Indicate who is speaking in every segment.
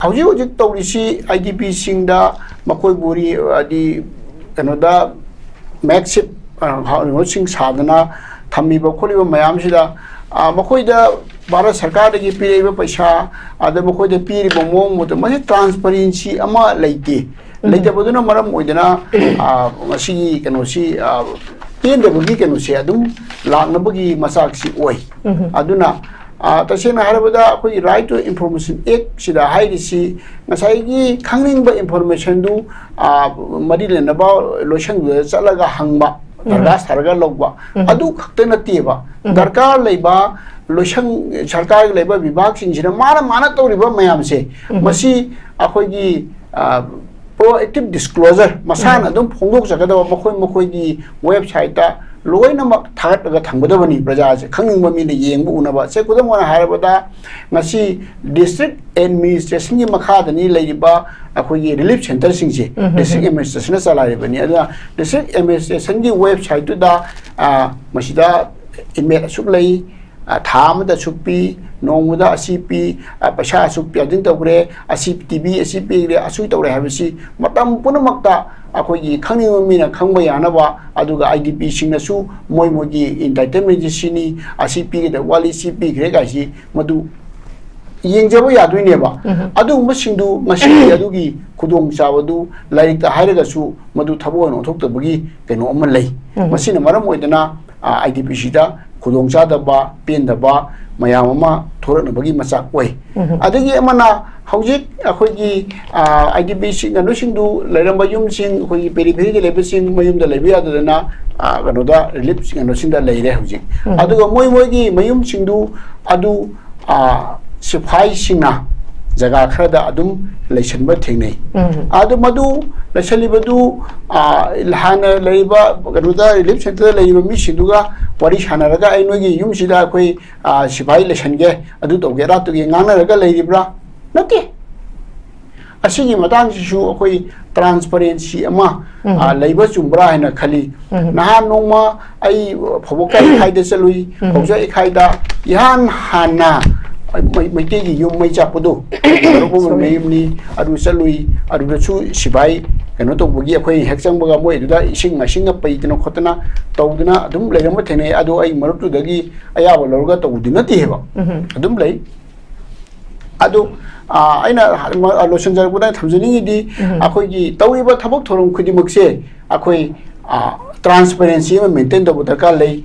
Speaker 1: Hujik Taurisi, IDP Singda, Makoi Buri, the another Maxip, Sing Sadana, Tami Bokoli, Mayamsida, Makoida, Bara Saka, the Gipi, Pasha, other Makoida Piri Bomom, with the transparency, Ama Lady. Later, Boduna Maram Udana, Masi, Kanosi, in the Bugi Kanosi, Adum, Lanabugi Masaksi way. Aduna. Tasena harabada koi right to information ek sida hairisi ngasai khangning ba information du madile na ba lotion du chalaga hangba darga sarga logba adu khakte na tiba darkar leiba lotion sarkar leiba vibhag sing sina mana toriba mayam se masi akoi gi proactive disclosure masana adum phongdok jagada makoi gi website ta loinamak thagatga thangbadabani praja khangingba mi ne yengbu unaba se kudamona harabada ngasi district administration gi makhadani leiba akoi relief center singse district administration salai bani ada district administration gi website tu da masida email suklai thamada sukpi nongmuda asipi pasha sukpi adin tawre asip tv asip re asui tawre habisi matam punamakta akoi khangning mi na khangba yanaba aduga idp singnasu moigi entitlement sini asipi da wali cp gre ga ji madu yengjabu yaduineba adu masingdu ngasi adugi khudong chawadu laik ta hairaga su madu thabo no thoktabugi keno amma lei masina maram oidana idp sida khudong chadaba pendaba mayam ama thoranabagi masak oi adagi amana hojik akhoi idp sing anu singdu lairamba yum sing khoi periphery de lebe sing mayum da lebe adana ganoda relief sing anu sing da leire hojik aduga moi gi mayum singdu adu siphai singna jaga khrada adum leisanba thengnei adu madu leisalibadu hana leiba ganoda relief center leiba mi sinduga wari sanaraga ai nogi yum sida koi siphai leisange adu togera tugi nganaraga leiribra nati asigi matang su koi transparency ama leiba chumbra hena khali naha nongma ai phobokai khaida chalui phojai khaida ihan hana maitegi yum mai chapudu robo meimni adu chalui adu chu sibai kano to bugi akhoi hekchang baga moi duda ising masinga paitino khotna tawduna adum leirama thene adu ai marutu dagi ayaba lorga tawdina ti heba adum lei adu aina lotion jar buda thamjani di akhoi gi tawriba thabok thorom khudi makse akhoi transparency ma maintain da budaka lei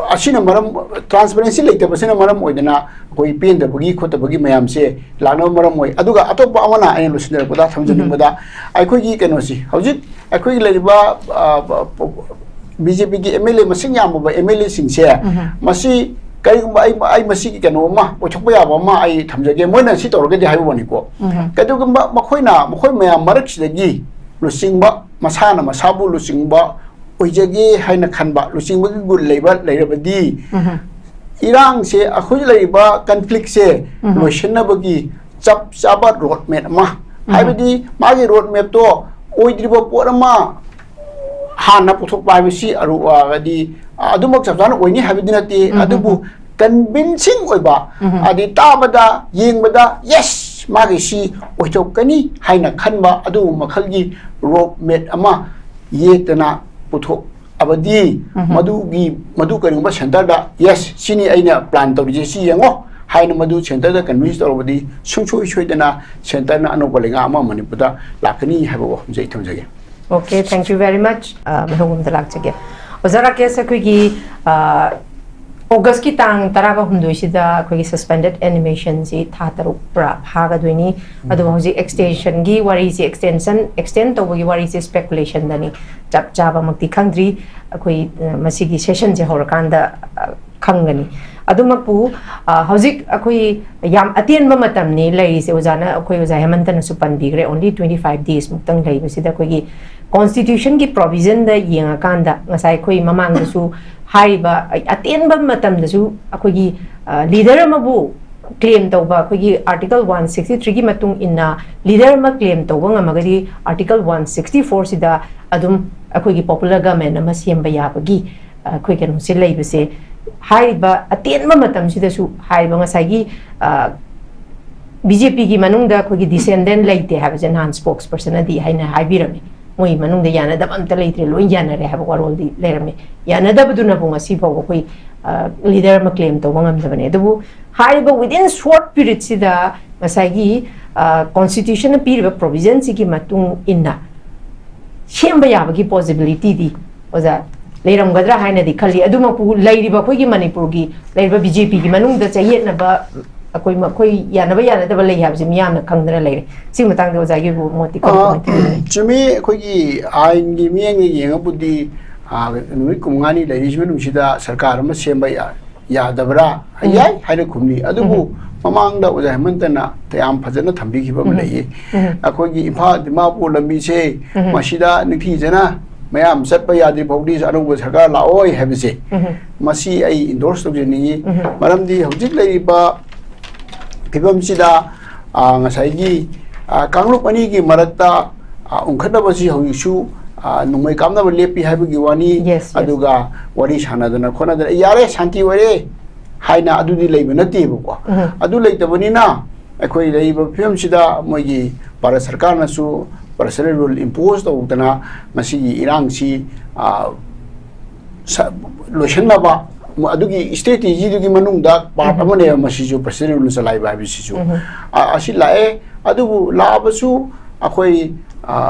Speaker 1: asina maram transparency leite basina maram oidana koi pen da bugi khota bugi mayam se lana maram oi aduga atopa amana aina lotion jar buda thamjani buda akhoi gi kenosi hojik akhoi leiba bjp gi mla masing yam ba mla singse masi kaigumba ai masi keno ma pochokpa yaba ma ai thamjage moina si torga di haibu bani ko kadugumba makhoi mayam marak sidagi lusingba masana masabu lusingba oijage haina khanba lusingba gi gul leiba leirabadi irang se akhoi leiba conflict se loishna bagi chap chaba road map ma haibadi magi road map to oidriba porama hana puthokpa bisi aru gadi adumak chapjana oini habidinati adubu convincing oiba adi tabada yengbada yes magi si oichokani haina khanba adu makhalgi road map ama yetana puthok abadi madu kaningba center da yes sini aina plan tawrije si yengo haina madu center da convince tawbadi sungchoi choidana center na anobalenga ama manipura lakani habo jai thamjage.
Speaker 2: Okay, thank you very much. Mehubam dalak chage. Ozara kesa kuigi August ki tang taraba hundoi sida kuigi suspended animation si thataruk pra haga duini adu hoji extension gi wari si extend to gi wari si speculation dani chap chaba makti khangdri koi masigi session je horakanda khangani adumapu hojik akoi yam atenba matam ni lai se ozana akoi oza hemantana supan bigre only 25 days muktang lai sida koi constitution ki provision da yenga kanda ngasai koi mamang da su haiba atenba matam da su akoi leader mabu claim tawba koi article 163 gi matung inna leader ma claim tawba ngamagadi article 164 sida adum akoi popular government ama siamba yabagi koi kan se lai bese haiba atenba matam sida su haiba ngasai gi BJP की manungda कोई descendant लेते हैं बच्चे नान spokesperson दी है ना high बिरमे मोई manungda याना दब अंतर लेते लोग याना रहे हैं वारोल दी ले रमे याना दब दुना बुंगा सिपा वो कोई leader में claim तो वंगम दबने तो वो हाई बो within short period सिदा मसाइगी constitution में पीर provision सी की मतुंग इन्ना शेम बयाब की possibility दी ओजा लेरम गदरा है ना दिखली अदुम को लेरिबा कोई की मणिपुर की लेरिबा BJP की manungda चाहिए ना बा कोई याना बयाना दबा ले याब से मियाम ना खंगदरा ले सिंग मतंग दो जागी वो मोती को
Speaker 1: चुमी कोई की आइन की मियंग येंग बुद्धि नुई कुंगानी लेरिज में नुसिदा सरकार में सेम या दबरा याय हाइरे खुमनी अदुबु ममांगदा ओजा हेमंतना तयाम फजना थंबी खिबा बलैये अखोगी इफा दिमापुर लंबी से मसिदा निथि जना मैम चटप याद्री फौदी अनौब सरकार लाओय हैबसे मसी आई इंडोर्स तौजनी मरमदी हौजिक लेरिबा फिबम सिदा ngसाइगी कांगलुप अनि की मरक्ता उंखदबसी हौसु नुमै कामनब लेपि हाइबगी वानी अदुगा वरी सानादना खोनादना यारे शांति वरे हाइना अदुदी लेब नतेबको अदु लेतबनिना अखोई लेब फिल्म सिदा मोगी भारत सरकार नसु पर्सनल रूल इंपोज तौदना मसिगी इरांगसी लोशनबा अदुगी स्ट्रेटेजी दुगी मनुंगदा पार्ट अमने मसिजु पर्सनल रूल चलाइबा बिसिजु असि लाए अदुबु लाबसु अखोई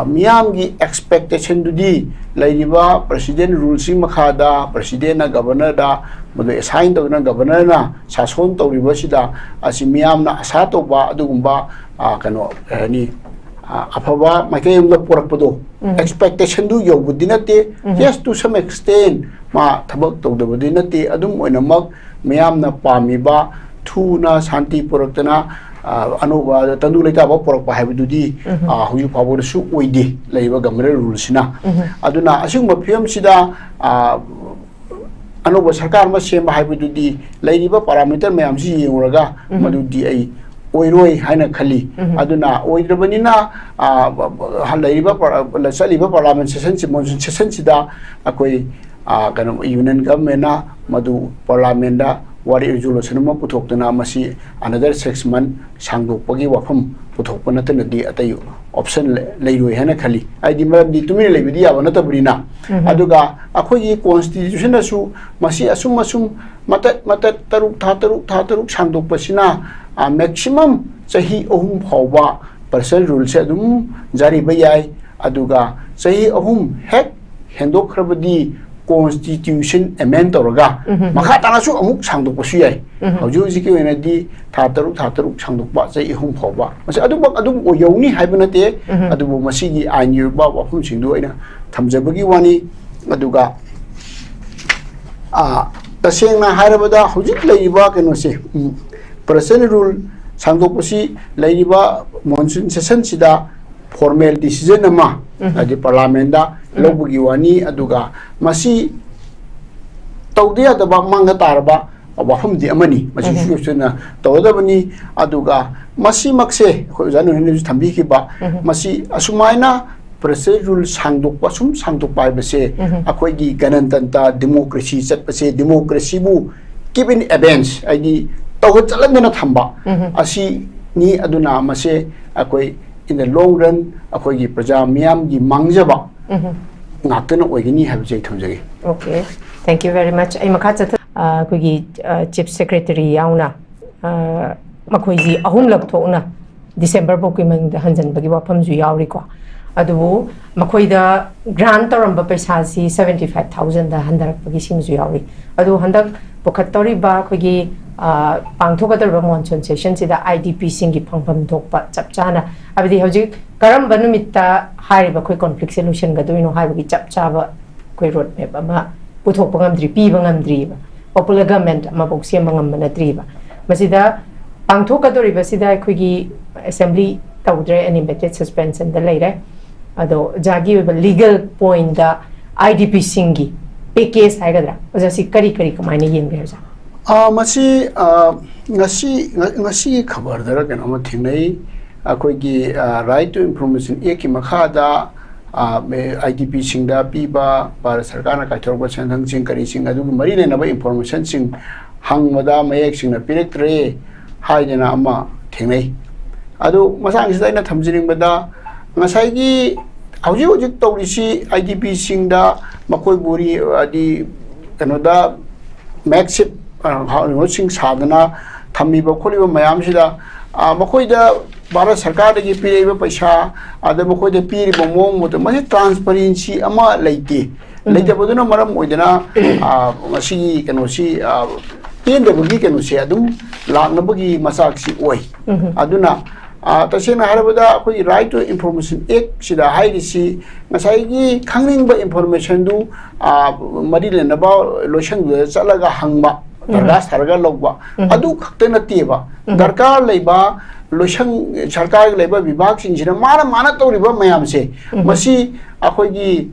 Speaker 1: मियाम की एक्सपेक्टेशन दुदी लेरिबा प्रेसिडेंट रूल सी मखादा प्रेसिडेंट ना गवर्नर दा मदु असाइन तौना गवर्नर ना सासोन तौरिबा सिदा असि मियाम ना आशा तौबा अदुगुंबा कनो नि अफबा माइकेम दा पोरकपदो एक्सपेक्टेशन दु योबुदि नते यस टू सम एक्सटेंट मा थबक तौदबदि नते अदुम ओइनमक मियाम ना पामिबा थुना शांति पोरक्तना अनोबा तंदु लेताबा पोरकपा हाइबदुदी हुजु फाबोदसु ओइदे लेबा गवर्नर रूल सिना अदुना असिंगबा फिल्म सिदा अनोबा सरकार मा सेम हाइबदुदी लेरिबा पैरामीटर मयाम सि येंगरगा मदुदी आई ओइरोय हाइना खली अदुना ओइद्रबनिना लेरिबा चलिबा पार्लियामेंट सेशन सि मॉनसून सेशन सिदा अकोई कनो यूनियन गवर्नमेंट ना मदु पार्लियामेंट दा वारी रेजोल्यूशन में पुथोक्तना मसी अनदर 6 मंथ सांगदोकपगी वाफम पुथोकप नतनदी अतय ऑप्शन लेरोय हैना खली आइदि मरमदी तुमिने लेबिदि याबा नतबरिना अदुगा अखोगी कॉन्स्टिट्यूशन असु मसी असुम असुम मत तरुक सांगदोकपसिना मैक्सिमम सही अहुम फावबा पर्सनल रूल से अदुम जारी बयाय अदुगा सही अहुम हेक हेंदोखरबदी Constitution amend तौरगा मखा तानासु अमुक सांगदोकपसु याय हौजु जिकि वेनदी थातरुक सांगदोकपा चाहिँ इहुम फावबा मसे अदुम ओयौनी हाइबा नते अदुबो मसिगी आइन युबा वाफम सिंदु अइना थमजबगी वानी अदुगा तसेंगना हारबदा हौजिक लेइबा केनोसे पर्सनल रूल सांगदोकपसि लेइबा मॉनसून सेशन सिदा फॉर्मल डिसीजन अमा अदि पार्लियामेंट दा लौबगी वानी अदुगा मसी तौदे अदबा मांग तारबा वाफम दि अमनी मसी सुसुना तौदबनी अदुगा मसी मक्से खोजानु हिनु थंबी किबा मसी असुमाइना प्रेसिडेंट रूल सांगदोकपा सुम सांगदोकपा बसे अखोइगी गणतंत्र डेमोक्रेसी चटपसे डेमोक्रेसी बु कीप इन एबेंस आइदी तौ चलनना थंबा असि नि अदुना मसे अखोइ in the long run अखोइगी प्रजा मियाम की मांगजबा ngakna oigini habje thamjagi
Speaker 2: okay thank you very much ai makha chat koigi chief secretary yauna makhoiji ahum lak thokna december bo ki mang da hanjan bagi wafam ju yauri ko adu makhoida grant toramba paisa si 75000 da handarak bagi sim ju yauri adu handak pokhatori ba koigi pangthokatar monsoon session sida idp singi phangpham thokpa chapchana abdi hojik karam banumita hariba koi conflict solution ga doino haibagi chapchaba koi road map ama puthokpa ngamdri pi bangamdri ba popular government ama boxia mangam manatri ba masida pangthokadori ba sida koigi assembly tawdre animated suspension da leire ado jagi legal point da idp singi pe case haigadra oja si kari kamaine yengbe ja
Speaker 1: Masih ngasi खबर दर कनो थिनै अखोइगी right to information ए की मखादा IDP सिंगदा पीबा भारत सरकार ना काथोरबा सेंथंग सिंग करी सिंग अदु मरी लेनबा information सिंग हंगमदा मयेक सिंगना पिरेक्ट्रे हाइजना अमा थिनै adu masang sida ina thamjiring bada ngasai gi hauji hauji tawrisi IDP singda makoi buri adi kanoda makeshift sing sadana thamiba kholiba mayam sida makoida Bharat Sarkar dagi piriba paisa ada makoida piri bomong moto masi transparency ama leite leite boduna maram oidana masi kanosi tende bagi kanosi adum lakna bagi masak si oi aduna tasena harabada koi right to information act sida hairisi ngasai gi khangning ba information du mari lena ba lotion chalaga hangba darga sarga logba adu khakte na tiba darkar leiba lotion sarkar leiba vibhag sing jina mana tawriba mayam se masi akhoi gi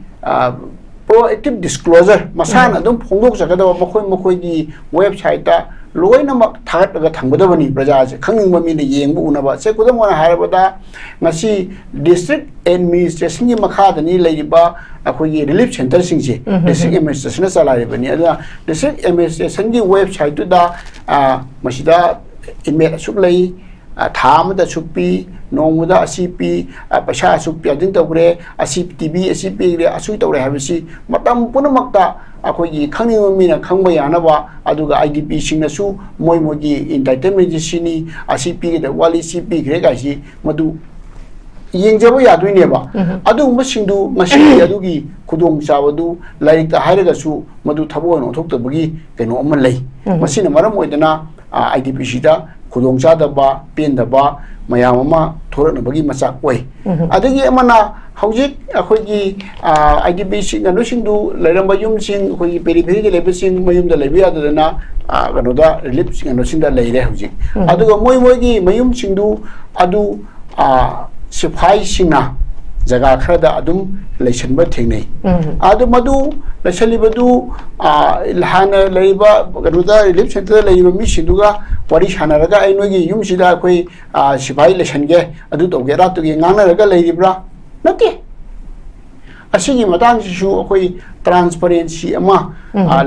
Speaker 1: proactive disclosure masana adum phongdok jagada makoi gi website ta loina mak thagat ga thangbadabani praja se khangning mami ne yengbu unaba se kudam wana harabada ngasi district administration gi makha dani leiba akhoi gi relief center sing je district administration salai bani ada district administration gi website tu da masida email asuk lei tham da sukpi nongmuda asipi pasha sukpi adin tawre asip tv asipi re asui tawre habisi matam punamakta akhoi gi khangni mina khangba yana ba aduga IDP singna su mogi entitlement sini asipi da wali CP gre ga si madu yengjaba yaduine ba adu masingdu masi adugi khudong chawadu lairik ta hairaga su madu thabo no thokta bagi keno amma lei masina maram oidana IDP sida khudong chada ba pen da ba mayam ama thorana bagi masak oi adagi amana hojik akhoi gi IDP sing anu singdu lairamba yum sing akhoi periphery lebe sing mayum da lebi adana gano da relief sing anu sing da leire hojik aduga moi gi mayum singdu adu siphai singna jaga khada adum leisanba thengnei adu madu leisalibadu lahana leiba garuda relief center leiba mi sinduga wari sanaraga ai nogi yum sida koi siphai leisange adu toge ra tuge ngana raga leiribra nate asigi matang su koi transparency ama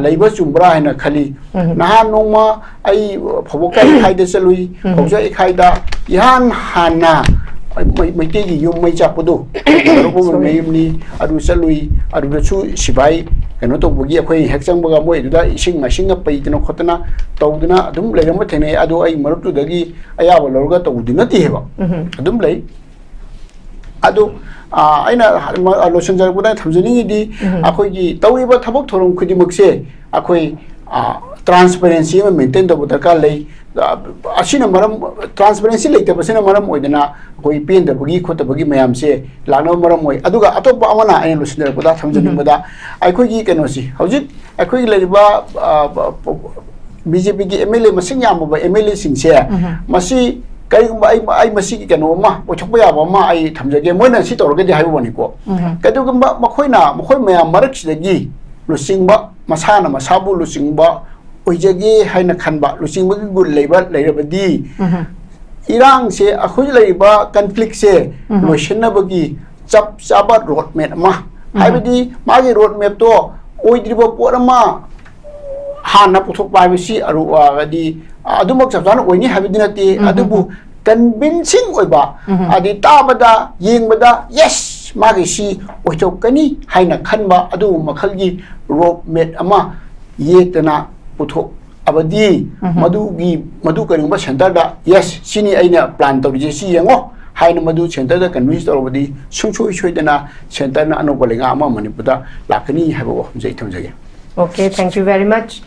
Speaker 1: leiba chumbra haina khali naha nongma ai phoboka khaida chalui phobja khaida ihan hana mai te gi yum mai chapudu ro mai ni adu chalui adu da chu sibai kano to bugi akhoi hekchang baga moi du da ising masinga pai tino khotana tawduna adum leiram thene adu ai marutu dagi aya ba lorga tawdina ti heba adum lei adu aina lotion jar buda thamjani di akhoi gi tawiba thabak thorom khudi makse akhoi transparency ma maintain da buda ka lei asina maram transparency leite basina maram oidana koi pen da bagi khota bagi mayam se lano maram oi aduga atopa amana ai losinda buda thamjani buda akhoi gi kenosi hojik akhoi gi leiba BJP gi MLA masing yam ba MLA sing se masi kai ai masi keno ma pochokpa ya ba ma ai thamjage moina si torga di haibu bani ko kadu gamba makhoi mayam marak sidagi lusingba masana masabu lusingba oijage haina khanba lusingba gi gul leiba leirabadi irang se akhoi leiba conflict se loishna bagi chap chaba road map ma haibadi magi road map to oidriba porama hana puthok paibisi aru adi adumak chapjana oini habidi nati adubu convincing oiba adi tabada yengbada yes magi si oichokani haina khanba adu makhalgi road map ama yetana puthok abadi madu karingba center da yes sini aina plan tawrije si yengo haina madu center da convince tawbadi sungchoi choidana center na anobalenga ama manipur da lakani habo jai thamjage
Speaker 2: Okay, thank you very much.